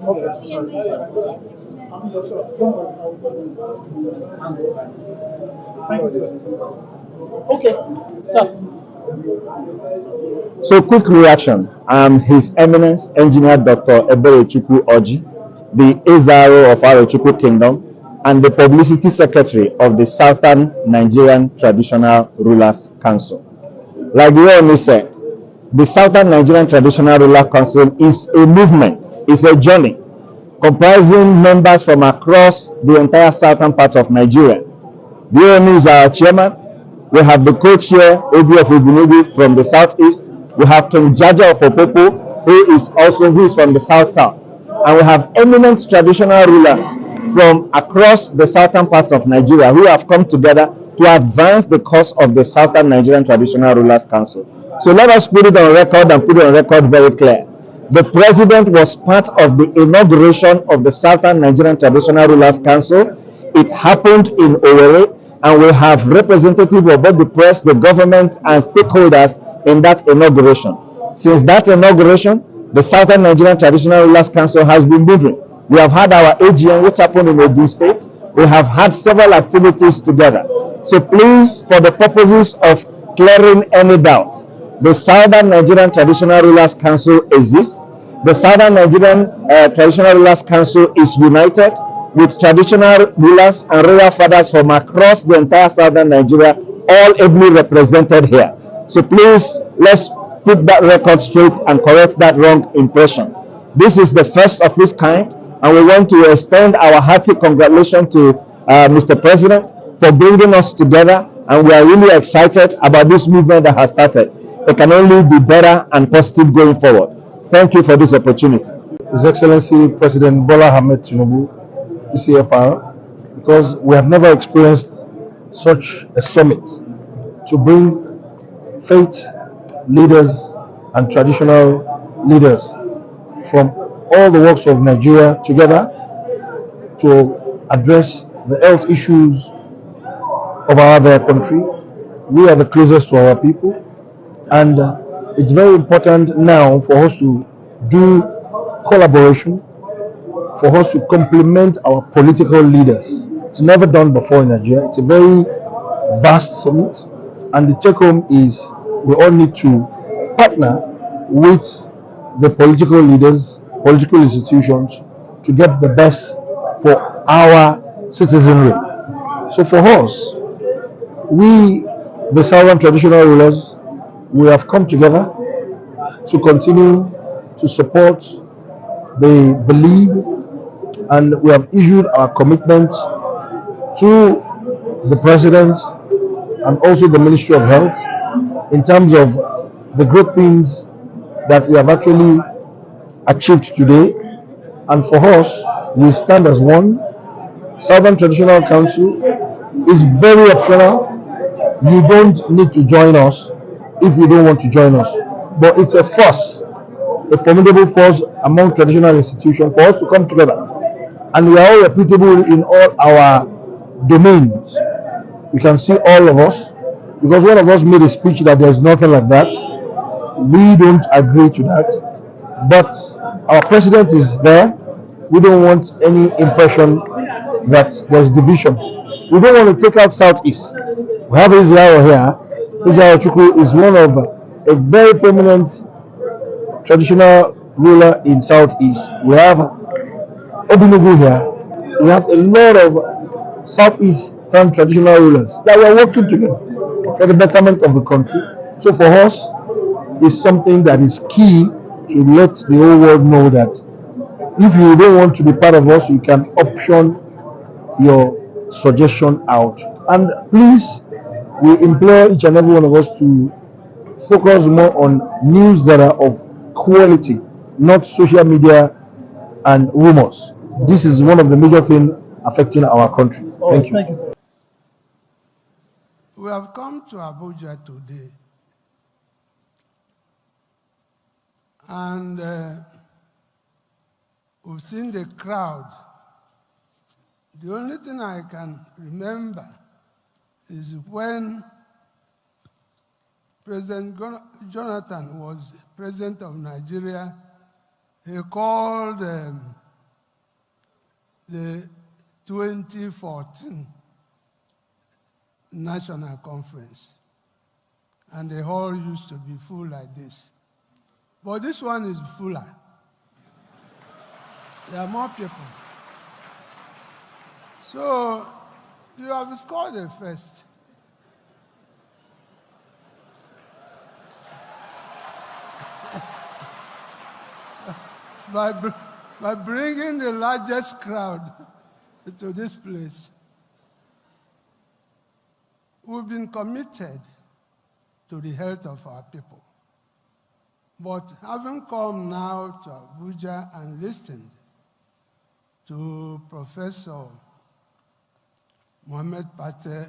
Thank you, sir. Okay, sir. So, quick reaction. His Eminence, Engineer Dr. Eberechukwu Oji, the Ezaro of Arochukwu Kingdom, and the Publicity Secretary of the Southern Nigerian Traditional Rulers Council. Like the Ooni said, the Southern Nigerian Traditional Ruler Council is a movement, it's a journey comprising members from across the entire southern part of Nigeria. The Ooni is our chairman. We have the co-chair, Obi of Enugu from the southeast. We have King Jaja of Opopo, who is from the south-south. And we have eminent traditional rulers from across the southern parts of Nigeria who have come together to advance the cause of the Southern Nigerian Traditional Rulers Council. So let us put it on record and put it on record very clear. The president was part of the inauguration of the Southern Nigerian Traditional Rulers Council. It happened in Owerri, and we have representatives of both the press, the government, and stakeholders in that inauguration. Since that inauguration, the Southern Nigerian Traditional Rulers Council has been moving. We have had our AGM, which happened in Enugu State. We have had several activities together. So please, for the purposes of clearing any doubts, the Southern Nigerian Traditional Rulers Council exists. The Southern Nigerian Traditional Rulers Council is united with traditional rulers and royal fathers from across the entire Southern Nigeria, all ably represented here. So please, let's put that record straight and correct that wrong impression. This is the first of its kind, and we want to extend our hearty congratulations to Mr. President for bringing us together, and we are really excited about this movement that has started. It can only be better and positive going forward. Thank you for this opportunity. His Excellency President Bola Ahmed Tinubu, ECFR, because we have never experienced such a summit to bring faith leaders and traditional leaders from all the walks of Nigeria together to address the health issues of our country. We are the closest to our people, and it's very important now for us to do collaboration, for us to complement our political leaders. It's never done before in Nigeria. It's a very vast summit, and the take home is we all need to partner with the political leaders, political institutions to get the best for our citizenry. So for us, we, the Southern Traditional Rulers, we have come together to continue to support the belief, and we have issued our commitment to the President and also the Ministry of Health in terms of the great things that we have actually achieved today. And for us, we stand as one. Southern Traditional Council is very optional. You don't need to join us if you don't want to join us. But it's a force, a formidable force among traditional institutions for us to come together. And we are all reputable in all our domains. You can see all of us, because one of us made a speech that there's nothing like that. We don't agree to that. But our president is there. We don't want any impression that there's division. We don't want to take out Southeast. We have Israel here. Israel Chukwu is one of a very prominent traditional ruler in Southeast. We have Obinugu here. We have a lot of Southeastern traditional rulers that we are working together for the betterment of the country. So for us, it's something that is key to let the whole world know that if you don't want to be part of us, you can option your suggestion out. And please, we implore each and every one of us to focus more on news that are of quality, not social media and rumors. This is one of the major things affecting our country. Thank you. Thank you. We have come to Abuja today, and we've seen the crowd. The only thing I can remember is when President Jonathan was president of Nigeria, he called the 2014 National Conference. And the hall used to be full like this. But this one is fuller. There are more people. So you have scored a first. by bringing the largest crowd to this place. We've been committed to the health of our people. But having come now to Abuja and listened to Professor Mohammed Pate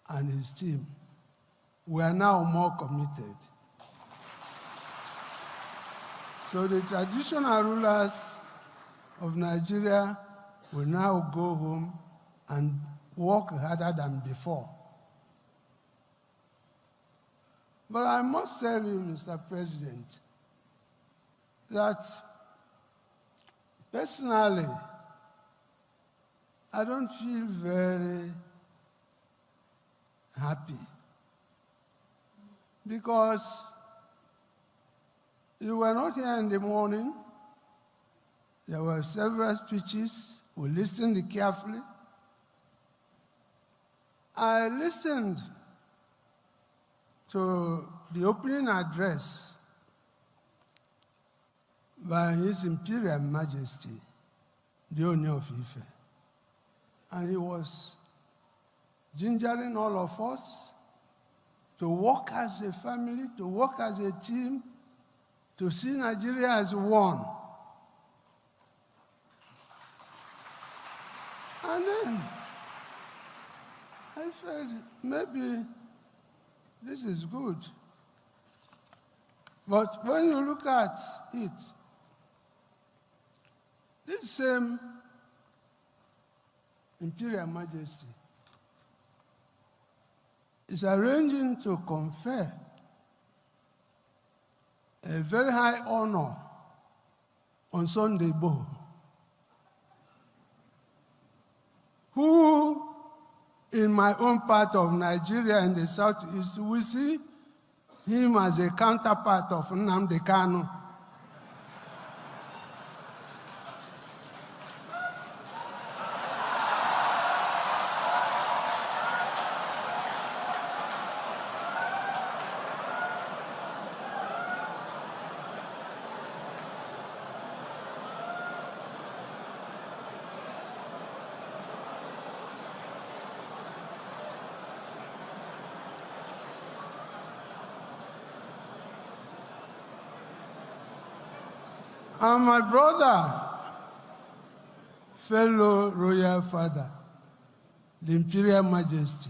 and his team, we are now more committed. So the traditional rulers of Nigeria will now go home and work harder than before. But I must tell you, Mr. President, that personally, I don't feel very happy because you were not here in the morning. There were several speeches. We listened carefully. I listened to the opening address by His Imperial Majesty, the Ooni of Ife. And he was gingering all of us to work as a family, to work as a team, to see Nigeria as one. And then I felt maybe this is good. But when you look at it, this same Imperial Majesty is arranging to confer a very high honor on Sunday Igboho, who in my own part of Nigeria in the southeast, we see him as a counterpart of Nnamdi Kanu. And my brother, fellow royal father, the Imperial Majesty,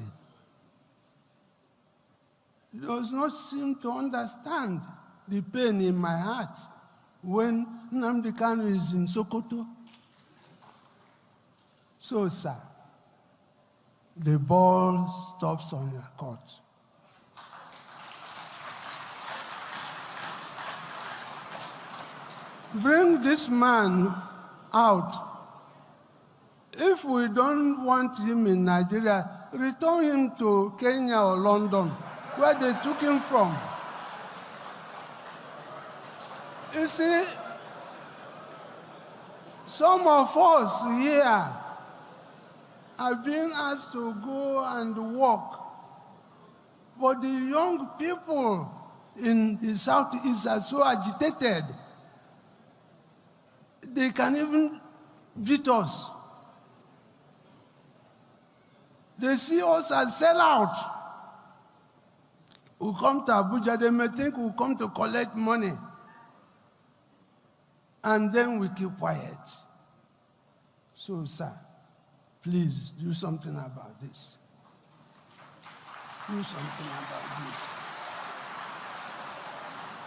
does not seem to understand the pain in my heart when Nnamdi Kanu is in Sokoto. So, sir, the ball stops on your court. Bring this man out. If we don't want him in Nigeria, return him to Kenya or London, where they took him from. You see, some of us here have been asked to go and work, but the young people in the Southeast are so agitated. They can even beat us. They see us as sellouts. We come to Abuja, they may think we come to collect money. And then we keep quiet. So, sir, please do something about this. Do something about this.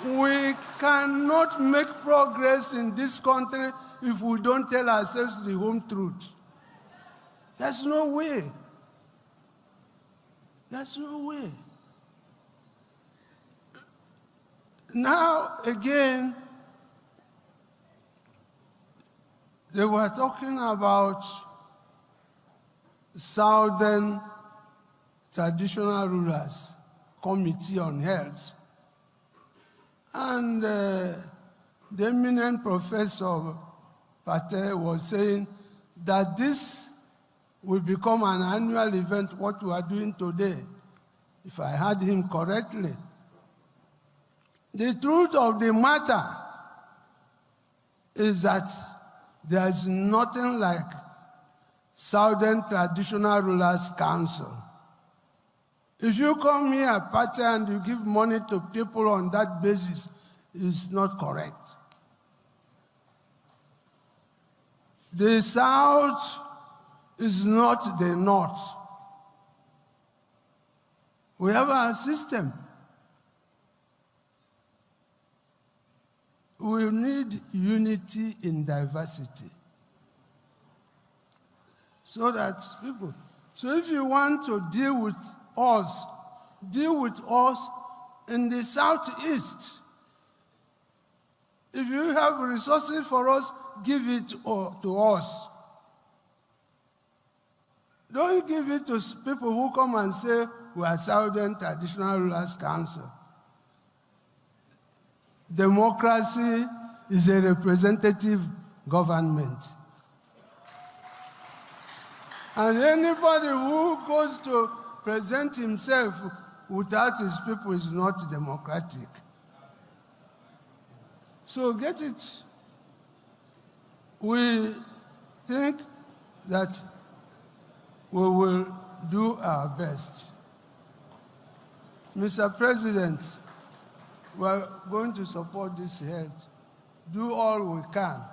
We cannot make progress in this country if we don't tell ourselves the home truth. There's no way. There's no way. Now, again, They were talking about Southern Traditional Rulers Committee on Health. And the eminent professor Patel was saying that this will become an annual event, what we are doing today, if I heard him correctly. The truth of the matter is that there is nothing like Southern Traditional Rulers Council. If you come here, Patel, and you give money to people on that basis, it's not correct. The South is not the North. We have a system. We need unity in diversity. So that people, so if you want to deal with us in the Southeast. If you have resources for us, give it to us. Don't give it to people who come and say, we are Southern Traditional Rulers Council. Democracy is a representative government. And anybody who goes to present himself without his people is not democratic. So get it. We think that we will do our best. Mr. President, we are going to support this health. Do all we can.